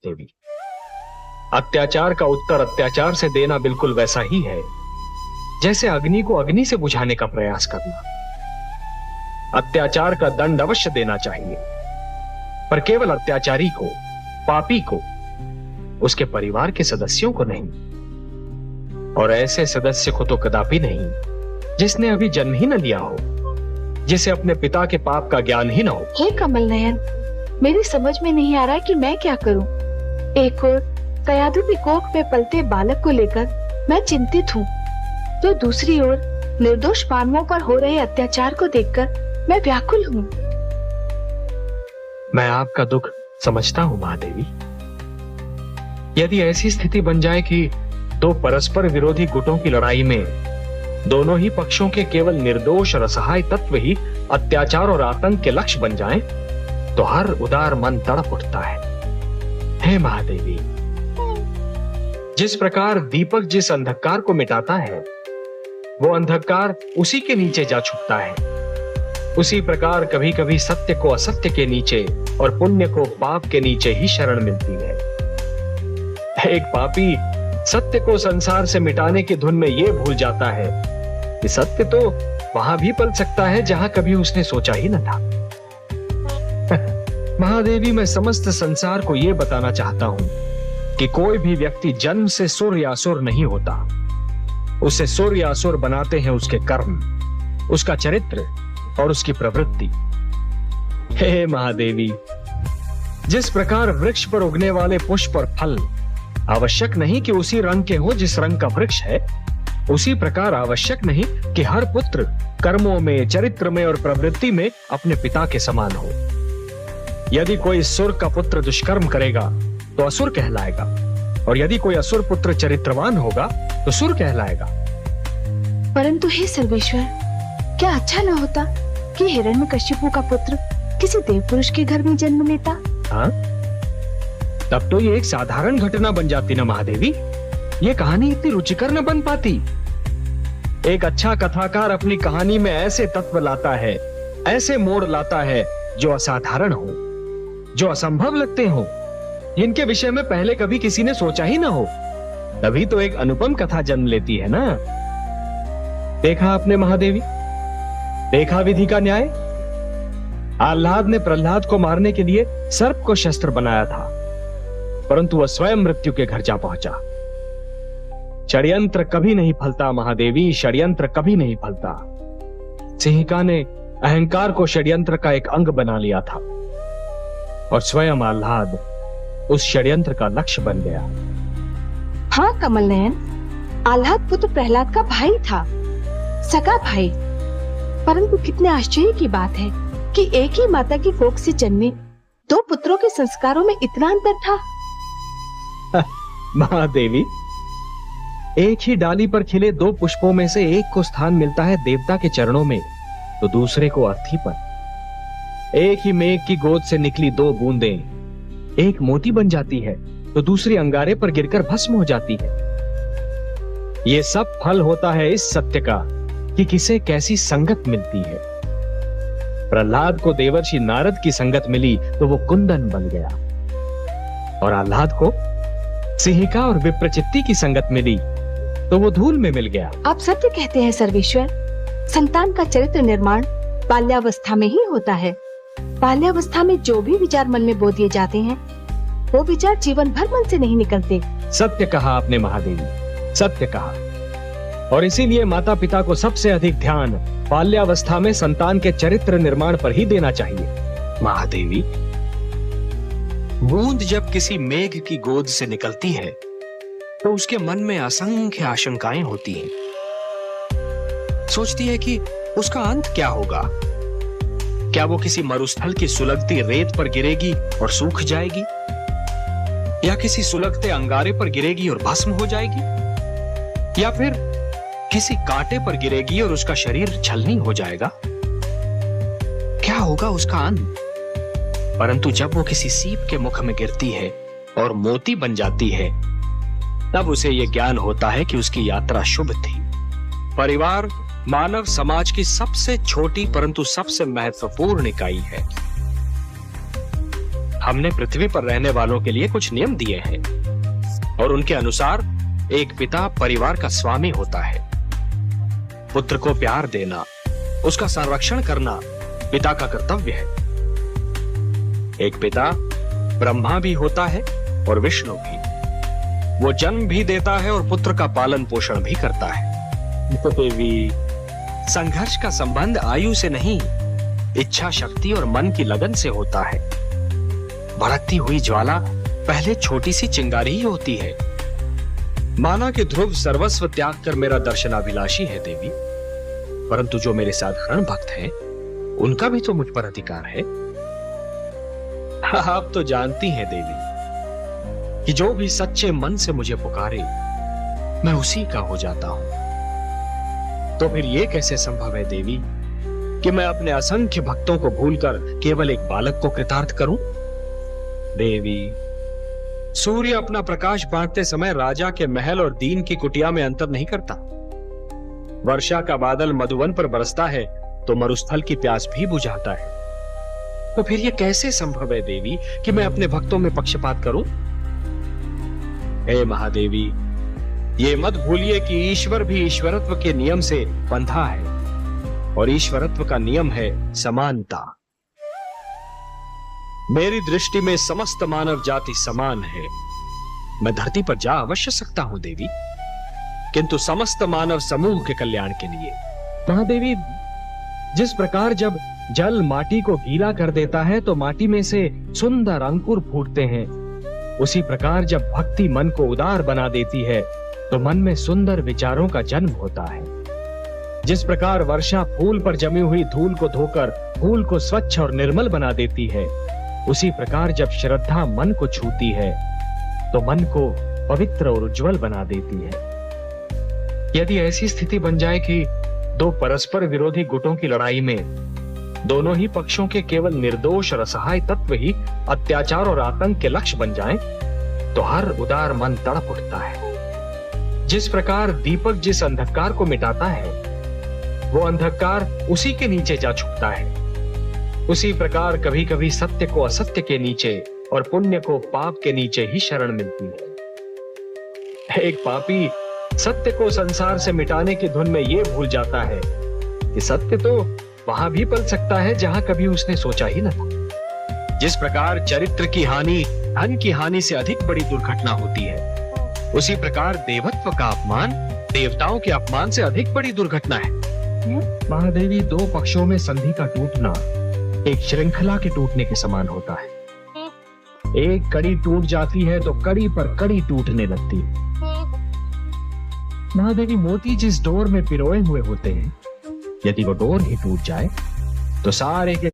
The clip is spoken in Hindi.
देवी, अत्याचार का उत्तर अत्याचार से देना बिल्कुल वैसा ही है जैसे अग्नि को अग्नि से बुझाने का प्रयास करना। अत्याचार का दंड अवश्य देना चाहिए, पर केवल अत्याचारी को, पापी को, उसके परिवार के सदस्यों को नहीं। और ऐसे सदस्य को तो कदापि नहीं जिसने अभी जन्म ही न लिया हो, जिसे अपने पिता के पाप का ज्ञान ही न हो। हे कमल नयन, मेरी समझ में नहीं आ रहा कि मैं क्या करूं। एक और कयाधु की कोख में पलते बालक को लेकर मैं चिंतित हूँ, तो दूसरी ओर निर्दोष मानवों पर हो रहे अत्याचार को देखकर मैं व्याकुल हूँ। मैं आपका दुख समझता हूँ महादेवी। यदि ऐसी स्थिति बन जाए कि दो परस्पर विरोधी गुटों की लड़ाई में दोनों ही पक्षों के केवल निर्दोष और असहाय तत्व ही अत्याचार और आतंक के लक्ष्य बन जाएं, तो हर उदार मन तड़प उठता है। हे महादेवी, जिस प्रकार दीपक जिस अंधकार को मिटाता है, वो अंधकार उसी के नीचे जा छुपता है, उसी प्रकार कभी कभी सत्य को असत्य के नीचे और पुण्य को पाप के नीचे ही शरण मिलती है। एक पापी सत्य को संसार से मिटाने की धुन में यह भूल जाता है कि सत्य तो वहां भी पल सकता है जहां कभी उसने सोचा ही न था। महादेवी, मैं समस्त संसार को यह बताना चाहता हूं कि कोई भी व्यक्ति जन्म से सुर या असुर नहीं होता। उसे सुर या असुर बनाते हैं उसके कर्म, उसका चरित्र और उसकी प्रवृत्ति। हे महादेवी, जिस प्रकार वृक्ष पर उगने वाले पुष्प और फल आवश्यक नहीं कि उसी रंग के हो जिस रंग का वृक्ष है, उसी प्रकार आवश्यक नहीं कि हर पुत्र कर्मों में, चरित्र में और प्रवृत्ति में अपने पिता के समान हो। यदि कोई सुर का पुत्र दुष्कर्म करेगा तो असुर कहलाएगा, और यदि कोई असुर पुत्र चरित्रवान होगा तो सुर कहलाएगा। परंतु हे सर्वेश्वर, क्या अच्छा न होता कि हिरण्यकशिपु का पुत्र किसी देव पुरुष के घर में जन्म लेता? हाँ, तब तो ये एक साधारण घटना बन जाती ना महादेवी। ये कहानी इतनी रुचिकर न बन पाती। एक अच्छा कथाकार अपनी कहानी में ऐसे तत्व लाता है, ऐसे मोड़ लाता है जो असाधारण हो, जो असंभव लगते हो, जिनके विषय में पहले कभी किसी ने सोचा ही ना हो। तभी तो एक अनुपम कथा जन्म लेती है ना। देखा आपने महादेवी, देखा विधि का न्याय। आह्लाद ने प्रहलाद को मारने के लिए सर्प को शस्त्र बनाया था, परंतु वह स्वयं मृत्यु के घर जा पहुंचा। षड्यंत्र कभी नहीं फलता महादेवी, षड्यंत्र कभी नहीं फलता। सिंहिका ने अहंकार को षड्यंत्र का एक अंग बना लिया था, और स्वयं आह्लाद उस षड्यंत्र का लक्ष्य बन गया। हाँ कमल नयन, आह्लाद पुत्र प्रहलाद का भाई था, सगा भाई। परंतु कितने आश्चर्य की बात है कि एक ही माता की कोख से जन्मे दो पुत्रों के संस्कारों में इतना अंतर था। महादेवी, एक ही डाली पर खिले दो पुष्पों में से एक को स्थान मिलता है देवता के चरणों में, तो दूसरे को अर्थी पर। एक ही मेघ की गोद से निकली दो बूंदें एक मोती बन जाती है, तो दूसरी अंगारे पर गिरकर भस्म हो जाती है। यह सब फल होता है इस सत्य का कि किसे कैसी संगत मिलती है। प्रहलाद को देवर्षि नारद की संगत मिली तो वो कुंदन बन गया, और आह्लाद को सिंहिका और विप्रचित्ती की संगत मिली तो वो धूल में मिल गया। आप सत्य कहते हैं सर्वेश्वर। संतान का चरित्र निर्माण बाल्यावस्था में ही होता है। बाल्यावस्था में जो भी विचार मन में बो दिए जाते हैं, वो विचार जीवन भर मन से नहीं निकलते। सत्य कहा आपने महादेवी, सत्य कहा। और इसीलिए माता पिता को सबसे अधिक ध्यान बाल्यावस्था में संतान के चरित्र निर्माण पर ही देना चाहिए। महादेवी, बूंद जब किसी मेघ की गोद से निकलती है तो उसके मन में असंख्य आशंकाएं होती हैं। सोचती है कि उसका अंत क्या होगा। क्या वो किसी मरुस्थल की सुलगती रेत पर गिरेगी और सूख जाएगी, या किसी सुलगते अंगारे पर गिरेगी और भस्म हो जाएगी, या फिर किसी कांटे पर गिरेगी और उसका शरीर छलनी हो जाएगा। क्या होगा उसका अंत? परंतु जब वो किसी सीप के मुख में गिरती है और मोती बन जाती है, तब उसे यह ज्ञान होता है कि उसकी यात्रा शुभ थी। परिवार मानव समाज की सबसे छोटी परंतु सबसे महत्वपूर्ण इकाई है। हमने पृथ्वी पर रहने वालों के लिए कुछ नियम दिए हैं और उनके अनुसार एक पिता परिवार का स्वामी होता है। पुत्र को प्यार देना, उसका संरक्षण करना पिता का कर्तव्य है। एक पिता ब्रह्मा भी होता है और विष्णु भी। वो जन्म भी देता है और पुत्र का पालन पोषण भी करता है। देवी, संघर्ष का संबंध आयु से नहीं, इच्छा शक्ति और मन की लगन से होता है। भड़कती हुई ज्वाला पहले छोटी सी चिंगारी ही होती है। माना कि ध्रुव सर्वस्व त्याग कर मेरा दर्शनाभिलाषी है देवी, परंतु जो मेरे साधारण भक्त हैं, उनका भी तो मुझ पर अधिकार है। आप तो जानती हैं देवी कि जो भी सच्चे मन से मुझे पुकारे, मैं उसी का हो जाता हूं। तो फिर यह कैसे संभव है देवी कि मैं अपने असंख्य भक्तों को भूलकर केवल एक बालक को कृतार्थ करूं? देवी, सूर्य अपना प्रकाश बांटते समय राजा के महल और दीन की कुटिया में अंतर नहीं करता। वर्षा का बादल मधुवन पर बरसता है तो मरुस्थल की प्यास भी बुझाता है। तो फिर यह कैसे संभव है देवी कि मैं अपने भक्तों में पक्षपात करूं? हे महादेवी, ये मत भूलिए कि ईश्वर भी ईश्वरत्व के नियम से बंधा है और ईश्वरत्व का नियम है समानता। मेरी दृष्टि में समस्त मानव जाति समान है। मैं धरती पर जा अवश्य सकता हूं देवी, किंतु समस्त मानव समूह के कल्याण के लिए। महादेवी, जिस प्रकार जब जल माटी को गीला कर देता है तो माटी में से सुंदर अंकुर फूटते हैं, उसी प्रकार जब भक्ति मन को उदार बना देती है तो मन में सुंदर विचारों का जन्म होता है। जिस प्रकार वर्षा फूल पर जमी हुई धूल को धोकर फूल को स्वच्छ और निर्मल बना देती है, उसी प्रकार जब श्रद्धा मन को छूती है तो मन को पवित्र और उज्जवल बना देती है। यदि ऐसी स्थिति बन जाए कि दो परस्पर विरोधी गुटों की लड़ाई में दोनों ही पक्षों के केवल निर्दोष और असहाय तत्व ही अत्याचार और आतंक के लक्ष्य बन जाएं, तो हर उदार मन तड़प उठता है। जिस प्रकार दीपक जिस अंधकार को मिटाता है, वो अंधकार उसी के नीचे जा छुपता है। उसी प्रकार कभी कभी सत्य को असत्य के नीचे और पुण्य को पाप के नीचे ही शरण मिलती है। एक पापी सत्य को संसार से मिटाने की धुन में यह भूल जाता है कि सत्य तो वहां भी पल सकता है जहां कभी उसने सोचा ही न था। जिस प्रकार चरित्र की हानि धन की हानि से अधिक बड़ी दुर्घटना होती है, उसी प्रकार देवत्व का अपमान देवताओं के अपमान से अधिक बड़ी दुर्घटना है। महादेवी, दो पक्षों में संधि का टूटना एक श्रृंखला के टूटने के समान होता है। एक कड़ी टूट जाती है तो कड़ी पर कड़ी टूटने लगती है। महादेवी, मोती जिस डोर में पिरोए हुए होते हैं, यदि वो डोर ही टूट जाए तो सारे के